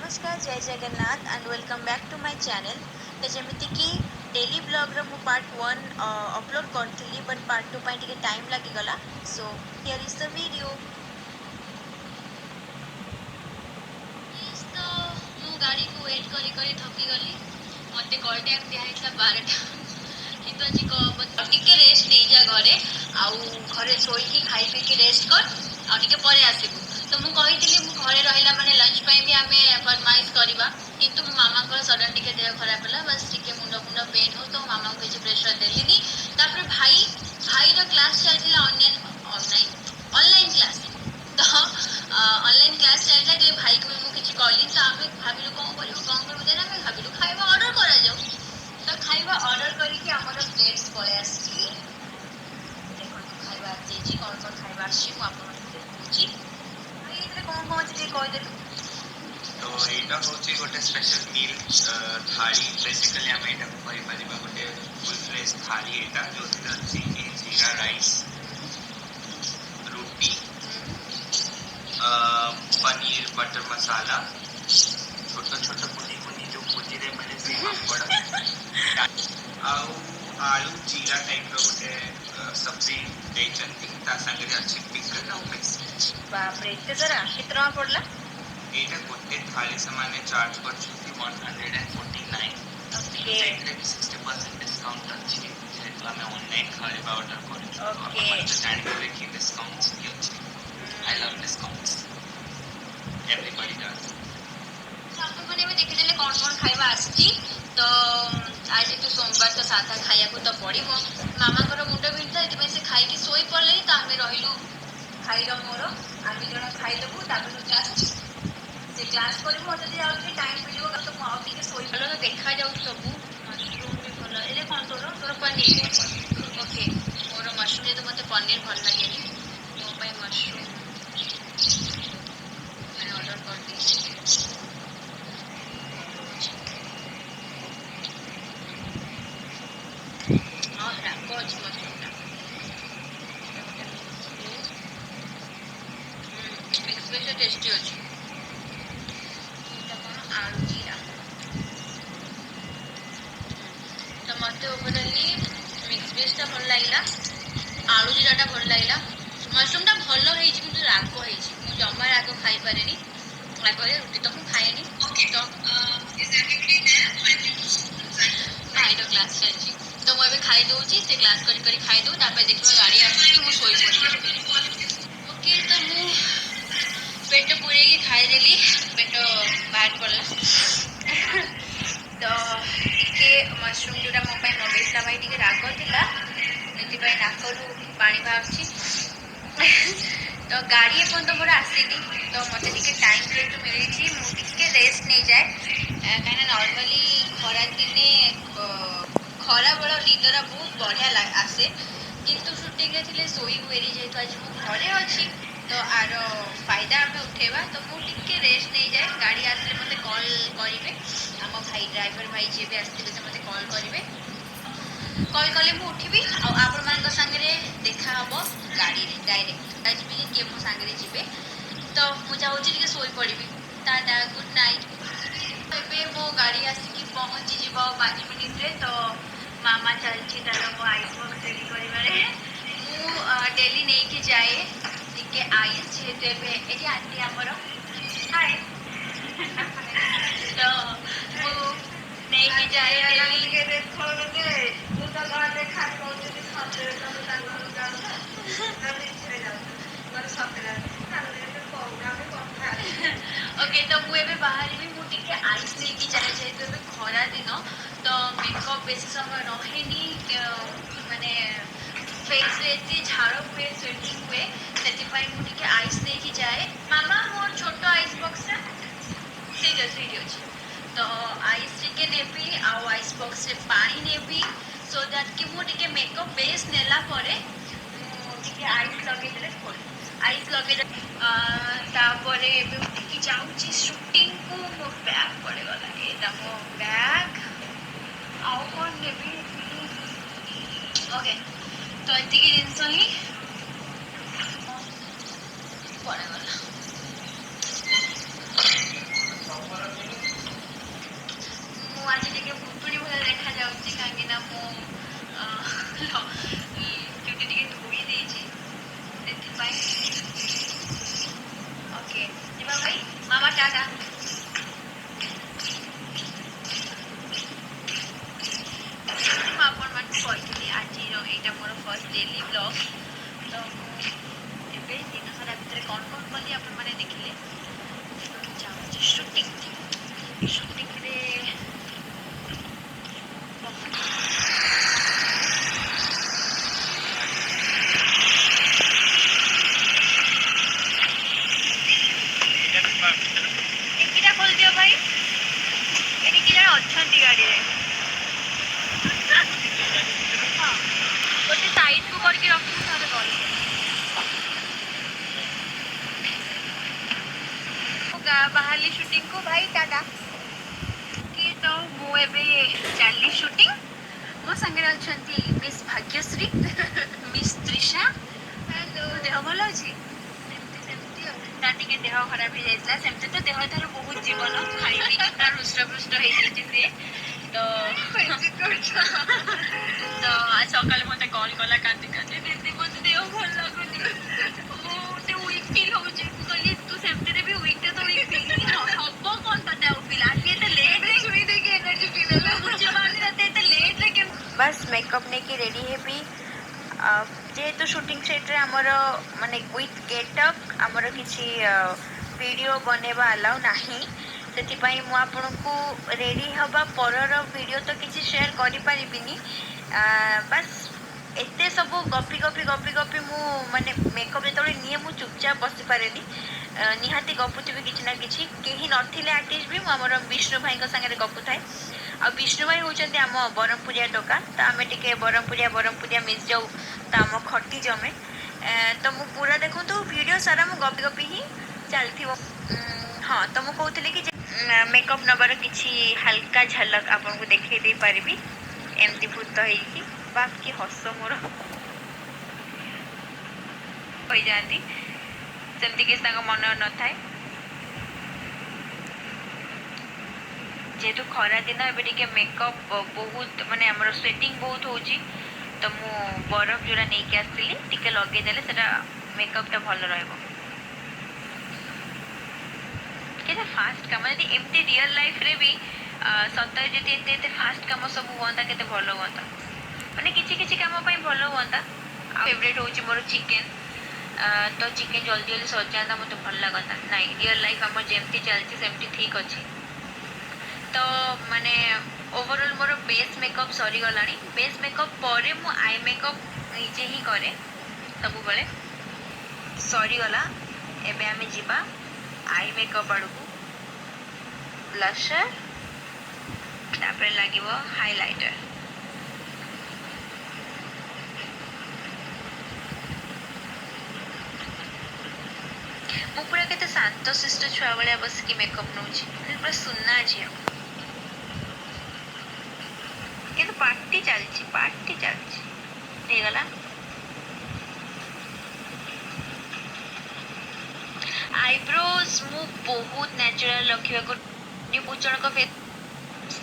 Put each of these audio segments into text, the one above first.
नमस्कार जय Jagannath and welcome back to my channel. तो जमीती कि डेली ब्लॉग रो पार्ट 1 अपलोड करथिली बट पार्ट 2 टिके टाइम लागी गला। So here is the video. तो मु गाड़ी को वेट करी करी थकी गली। मते कॉल टाइम दिया हितला 12टा किंतु आज को टिके रेस्ट नै जा घरे घरे सोई की खाई पी के रेस्ट कर आ टिके परे आसीबू। तो मु कहितली मु घरे रहिला माने लंच पे भी आमे फरमाइश करबा किंतु मो मामा को सडन टिके देह खराब होला बस टिके मुंड मुंड पेन हो तो मामा को କିଛି प्रेशर देलिनी। तापर भाई रो क्लास चलतिला ऑनलाइन क्लास तो ऑनलाइन क्लास चलता तो भाई को मु କିଛି कहली तो आमे भाबिलु कोन करियो देना आमे भाबिलु खाइबा ऑर्डर करा जाऊ। तो खाइबा ऑर्डर करी कि हमर प्लेट्स पळे आसी देखो खाइबा आसी कोन खाइबा आसी मु आपन देखुची भाई इतरे कोन जे कहि देलु। तो एटा होची गोटे स्पेशल मील थाली बेसिकली हम एटा कहि परिबा गोटे फुल फ्लेश थाली एटा जो अछि कि जीरा राइस रोटी पनीर बटर मसाला छोटा छोटा पुनी जो पुनी रे मिले से पापड़ आलू जीरा टाइप रो गोटे सब्जी देचंती ता संगे अछि पिकल और मिक्स। बाप रे इते जरा कितना पड़ला? एटा गोटे थाली सामान्य चार्ज करछुती 149। ओके सेटले 60% डिस्काउंट अछि जेतु हमें ऑनलाइन खाइबा ऑर्डर करू। ओके जानि के कि डिस्काउंट्स भी अछि। I love discounts everybody does. तो आप माने में देखि देले कोन खाइबा आसी तो आज तो सोमवार तो सादा खाइया को तो पड़िबो। मामा को मुंड बिंता इते से खाई की सोई पड़ले तो हमें रहिलु खाई रो मोर आमी जण खाई लेबू तापर क्लास से क्लास करबो जदी आ टाइम मिलिबो तो मु आउ टिके सोई पड़लो तो देखा जाउ सब मशरूम भी भलो एले कोन तोर पनीर ओके मोर मशरूम तो मते पनीर भल लागेनी मो पई मशरूम मैं ऑर्डर कर दी। हाँ राको अछि मशरूम ना मिक्स वेज टेस्टी अछि। आलू जीरा तो मत ओवरअली मिक्स वेज भल लगे आलू जीरा भल लगे मशरूम भल हो राग हो जमा राग खाई पारे राग रुटी तो मुझे खाएनी तो भाई क्लास चलती तो मुझे खाई दूसरी से क्लास कर खाई दू देखिए गाड़ी आस मुझे ओके तो मु पेट पूरे खाईदेली पेट बाहर पड़ा तो टे मशरूम जोटा मो मगेला भाई टे राग था से नाकरू पा बाहर तो गाड़ी एपर्त मोर आसनी तो मत टाइम जेहतु मिली मुझे रेस्ट नहीं जाए कहीं नॉर्मली खरा दिने खरा बेल निदरा बहुत बढ़िया आसे किंतु शूटिंग थे शोई हुएरी जेहतु आज मुझे घरे अच्छी तो आर फायदा आम उठेबा तो मुझे रेस्ट नहीं जाए गाड़ी आसले मत कॉल करेंगे आम भाई ड्राइवर भाई जी भी आसते से मत कॉल करेंगे कॉल कले मुझे उठबी आपण मान सागे देखा हम गाड़ी डायरेक्ट आज भी किए मो सागे जी तो मुझे चाहूँगी शोई पड़ी टाटा गुड नाइट। एवं मो गाड़ी आसिक पहुँची जीव 5 मिनिट्रे तो मामा चलती तार मो आइस बॉक्स रेडी कर डेली नहीं कि जाए टिके आइस जेहेतु ये आंटी आमर हाय तो नहीं कि जाए ओके तो मुझे बाहर भी मुझे आइस लेके जाए जेहतु खरा दिन तो मेकअप बेस समय रहे माने फेस रे झाड़ हुए स्वेटिंग हुए से मुझे आइस लेके जाए मामा मोर छोट आइस बॉक्स अच्छी तो आइस टिके नेबी आइस बॉक्स रे पानी नेबी सो दैट कि मुझे मेकअप बेस नेला परे मुझे आइस लगे आइस लगे तापर उठिकी जाऊँगी शूटिंग को मो बैग पड़ेगा यहाँ मो बैग आउ कौन नेबी ओके तो ये जिनस ही पड़ेगा टाटा। ମୁଁ ଆପଣମାନଙ୍କୁ କହିଥିଲି ଆଜିର ଏଇଟା ମୋର ଫର୍ଷ୍ଟ ଡେଲି ବ୍ଲଗ୍। ତ ମୁଁ ଏବେ ଦିନସାରା ଭିତରେ କ'ଣ କ'ଣ କଲି ଆପଣମାନେ ଦେଖିଲେ। ଯାଉଛି ସୁଟିଂରେ ଟିକିଟା ଖୋଲିଦିଅ ଭାଇ। ଏଠି କି ଜଣେ ଅଛନ୍ତି ଗାଡ଼ିରେ। ହଁ ଗୋଟେ ସାଇଡ଼କୁ କରିକି ରଖିବୁ ତାହେଲେ କଲ୍ ବାହାରିଲି ସୁଟିଂକୁ। ଭାଇ ଟାଟା। କି ତ ମୁଁ ଏବେ ଚାଲିଲି ସୁଟିଂ। ମୋ ସାଙ୍ଗରେ ଅଛନ୍ତି miss Bhagyashree, miss Trisha. Hello. ଦେହ ଭଲ ଅଛି? ସେମିତି ଆଉ। ତାର ଟିକେ ଦେହ ଖରାପ ହେଇଯାଇଥିଲା। ସେମିତି ତ ଦେହ ତାର ବହୁତ ଜୀବନ, ଖାଇ ପିଇକି ପୁରା ହୃଷ୍ଟପୃଷ୍ଟ ହେଇଯାଇଛି ସିଏ। ତ ଆଜି ସକାଳେ ମୋତେ କଲ୍ କଲା କାନ୍ଦି କାନ୍ଦି, ଦିଦି ମୋତେ ଦେହ ଭଲ ଲାଗୁନି, ମୋତେ ୱିକ୍ ଫିଲ୍ ହେଉଛି। ମୁଁ କହିଲି ତୁ ସେମିତିରେ ବି ୱିକ୍ଟା ତ ୱିକ୍ ଫିଲ୍ ହିଁ ହବ କ'ଣ ତତେ ଆଉ ଫିଲ୍। ଆଜି ଏତେ ଲେଟ୍ରେ ଶୁଣି ଦେଇକି ଏନର୍ଜି ଫିଲ୍ ହେଲା। ବୁଝିପାରୁନି ତତେ ଏତେ ଲେଟ୍ରେ କେମିତି। ବାସ୍ ମେକଅପ୍ ନେଇକି ରେଡ଼ି ହେବି। ଯେହେତୁ ସୁଟିଂ ସେଟ୍ରେ ଆମର ମାନେ ୱିଥ୍ ଗେଟଅପ୍ ଆମର କିଛି ଭିଡ଼ିଓ ବନେଇବା ଆଲାଉ ନାହିଁ। ସେଥିପାଇଁ ମୁଁ ଆପଣଙ୍କୁ ରେଡ଼ି ହେବା ପରର ଭିଡ଼ିଓ ତ କିଛି ସେୟାର କରିପାରିବିନି। ବାସ୍ ଏତେ ସବୁ ଗପି ମୁଁ ମାନେ ମେକଅପ୍ ଯେତେବେଳେ ନିଏ ମୁଁ ଚୁପଚାପ ବସିପାରେନି। ନିହାତି ଗପୁଥିବି କିଛି ନା କିଛି। କେହି ନଥିଲେ ଆର୍ଟିଷ୍ଟ ବି ମୁଁ ଆମର ବିଷ୍ଣୁ ଭାଇଙ୍କ ସାଙ୍ଗରେ ଗପୁଥାଏ। ଆଉ ବିଷ୍ଣୁ ଭାଇ ହେଉଛନ୍ତି ଆମ ବ୍ରହ୍ମପୁରିଆ ଟୋକା। ତ ଆମେ ଟିକେ ବ୍ରହ୍ମପୁରିଆ ମିଶି ଯାଉ, ତ ଆମ ଖଟି ଜମେ। ତ ମୁଁ ପୁରା ଦେଖନ୍ତୁ ଭିଡ଼ିଓ ସାରା ମୁଁ ଗପି ହିଁ ଚାଲିଥିବ। ହଁ, ତ ମୁଁ କହୁଥିଲି କି ମେକଅପ୍ ନେବାର କିଛି ହାଲକା ଝଲକ ଆପଣଙ୍କୁ ଦେଖାଇ ଦେଇପାରିବି ଏମିତି ଭୂତ ହେଇକି। ବାକି ହସ ମୋର ହୋଇଯାଆନ୍ତି, ସେମିତି କିଛି ତାଙ୍କ ମନ ନଥାଏ। ଯେହେତୁ ଖରା ଦିନ ଏବେ ଟିକେ ମେକଅପ୍ ବହୁତ ମାନେ ଆମର ସ୍ୱେଟିଂ ବହୁତ ହେଉଛି। ତ ମୁଁ ବରଫ ଯେଉଁଟା ନେଇକି ଆସିଥିଲି ଟିକେ ଲଗେଇଦେଲେ ସେଇଟା ମେକଅପ୍ଟା ଭଲ ରହିବ। କେତେ ଫାଷ୍ଟ କାମ, ଯଦି ଏମିତି ରିଅଲ୍ ଲାଇଫ୍ରେ ବି ସତରେ ଯଦି ଏତେ ଫାଷ୍ଟ କାମ ସବୁ ହୁଅନ୍ତା କେତେ ଭଲ ହୁଅନ୍ତା। ମାନେ କିଛି କିଛି କାମ ପାଇଁ ଭଲ ହୁଅନ୍ତା। ଆଉ ଫେଭରେଟ୍ ହେଉଛି ମୋର ଚିକେନ୍। ତ ଚିକେନ୍ ଜଲ୍ଦି ସରିଯାଆନ୍ତା, ମୋତେ ଭଲ ଲାଗନ୍ତା। ନାଇଁ, ରିଅଲ୍ ଲାଇଫ୍ ଆମର ଯେମିତି ଚାଲିଛି ସେମିତି ଠିକ୍ ଅଛି। ତ ମାନେ ଓଭରଅଲ୍ ମୋର ବେସ୍ ମେକଅପ୍ ସରିଗଲାଣି। ବେସ୍ ମେକଅପ୍ ପରେ ମୁଁ ଆଇ ମେକଅପ୍ ନିଜେ ହିଁ କରେ ସବୁବେଳେ। ସରିଗଲା, ଏବେ ଆମେ ଯିବା ଆଇ ମେକଅପ୍ ଆଡ଼କୁ। ବ୍ଲଶର୍, ତାପରେ ଲାଗିବ ହାଇଲାଇଟର୍। ମୁଁ ପୁରା କେତେ ଶାନ୍ତ ଶିଷ୍ଟ ଛୁଆ ଭଳିଆ ବସିକି ମେକଅପ୍ ନେଉଛି, ପୁରା ସୁନା ଝିଅ। କିନ୍ତୁ ପାର୍ଟି ଚାଲିଛି ହେଇଗଲା। ଆଇବ୍ରୋଜ୍ ମୁଁ ବହୁତ ନ୍ୟାଚୁରାଲ୍ ରଖିବାକୁ, ବହୁତ ଜଣଙ୍କ ଫେସ୍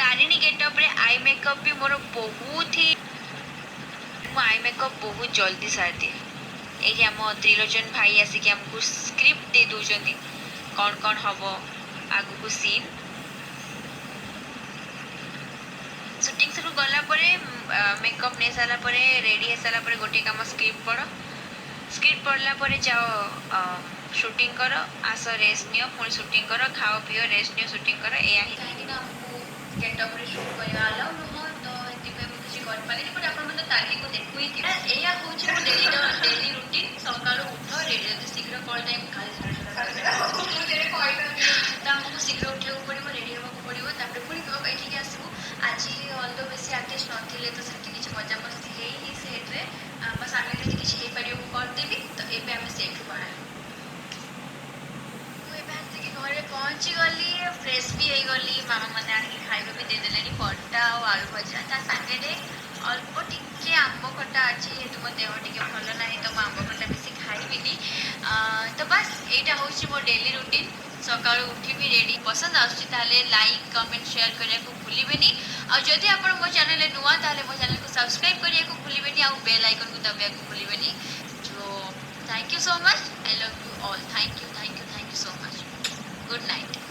ତାରିଣୀ ଗେଟଅପ୍ରେ ଆଇ ମେକଅପ୍ ବି ମୋର ବହୁତ ହି, ମୁଁ ଆଇ ମେକଅପ୍ ବହୁତ ଜଲ୍ଦି ସାରିଦିଏ। ଏଇଠି ଆମ ତ୍ରିଲୋଚନ ଭାଇ ଆସିକି ଆମକୁ ସ୍କ୍ରିପ୍ଟ ଦେଇ ଦେଉଛନ୍ତି କ'ଣ ହେବ ଆଗକୁ ସିନ୍। ସୁଟିଂ ସବୁ ଗଲା ପରେ ମେକଅପ୍ ନେଇ ସାରିଲା ପରେ ରେଡ଼ି ହେଇସାରିଲା ପରେ ଗୋଟିଏ କାମ ସ୍କ୍ରିପ୍ଟ ପଢ଼। ସ୍କ୍ରିପ୍ଟ ପଢ଼ିଲା ପରେ ଯାଅ ସୁଟିଂ କର, ଆସ ରେଷ୍ଟ ନିଅ, ପୁଣି ସୁଟିଂ କର, ଖାଅ ପିଅ ରେଷ୍ଟ ନିଅ, ସୁଟିଂ କର। ଏଇଆ ହିଁ, କାହିଁକିନା ଆମକୁ ଗେଟଅପ୍ରେ ସୁଟ୍ କରିବା ଆଲାଉ ନୁହଁ। ତ ଏଥିପାଇଁ ମୁଁ କିଛି କରିପାରିନି। ବଟ୍ ଆପଣମାନେ ତାରିଣୀକୁ ଦେଖୁ ହିଁ ଥିବେ। ଏଇଆ ହେଉଛି ମୋ ଡେଲି ରୁଟିନ୍। ସକାଳୁ ଉଠ, ରେଡ଼ି, ଯଦି ଶୀଘ୍ର କଲ୍ ଟାଇମ୍ ତ ଆମକୁ ଶୀଘ୍ର ଉଠିବାକୁ ପଡ଼ିବ, ରେଡ଼ି ହେବାକୁ ପଡ଼ିବ। ତାପରେ ପୁଣି ଏଠିକି ଆସିବୁ। ଆଜି ଅଲଦ ବେଶୀ ଆର୍ଟିଷ୍ଟ ନଥିଲେ ତ ସେମିତି କିଛି ମଜାମସ୍ତି ହେଇନି ସେଟ୍ରେ। ବାସ୍ ଆମେ ଯଦି କିଛି ହେଇପାରିବ ମୁଁ କରିଦେବି। ତ ଏବେ ଆମେ ସେଟ୍ରୁ ବାହାରିବୁ। ମୁଁ ଏବେ ଆସିକି ଘରେ ପହଞ୍ଚିଗଲି, ଫ୍ରେଶ୍ ବି ହେଇଗଲି। ମାମାମାନେ ଆଣିକି ଖାଇବା ବି ଦେଇଦେଲେଣି, ପରଟା ଆଉ ଆଳୁ ଭଜା। ତା ସାଙ୍ଗରେ ଅଳ୍ପ ଟିକେ ଆମ୍ବ ଖଟା ଅଛି। ଯେହେତୁ ମୋ ଦେହ ଟିକେ ଭଲ ନାହିଁ ତ ମୁଁ ଆମ୍ବ ଖଟା ବେଶୀ ଖାଇବିନି। ତ ବାସ୍ ଏଇଟା ହେଉଛି ମୋ ଡେଲି ରୁଟିନ୍। ସକାଳୁ ଉଠିବି, ରେଡ଼ି। ପସନ୍ଦ ଆସୁଛି ତାହେଲେ ଲାଇକ୍, କମେଣ୍ଟ, ସେୟାର କରିବାକୁ ଭୁଲିବେନି। ଆଉ ଯଦି ଆପଣ ମୋ ଚ୍ୟାନେଲରେ ନୂଆ ତାହେଲେ ମୋ ଚ୍ୟାନେଲକୁ ସବସ୍କ୍ରାଇବ୍ କରିବାକୁ ଭୁଲିବେନି, ଆଉ bail ଆଇକନ୍କୁ ଦବାଇବାକୁ ଭୁଲିବେନି। So thank you so much. I love you all. Thank you so much. Good night.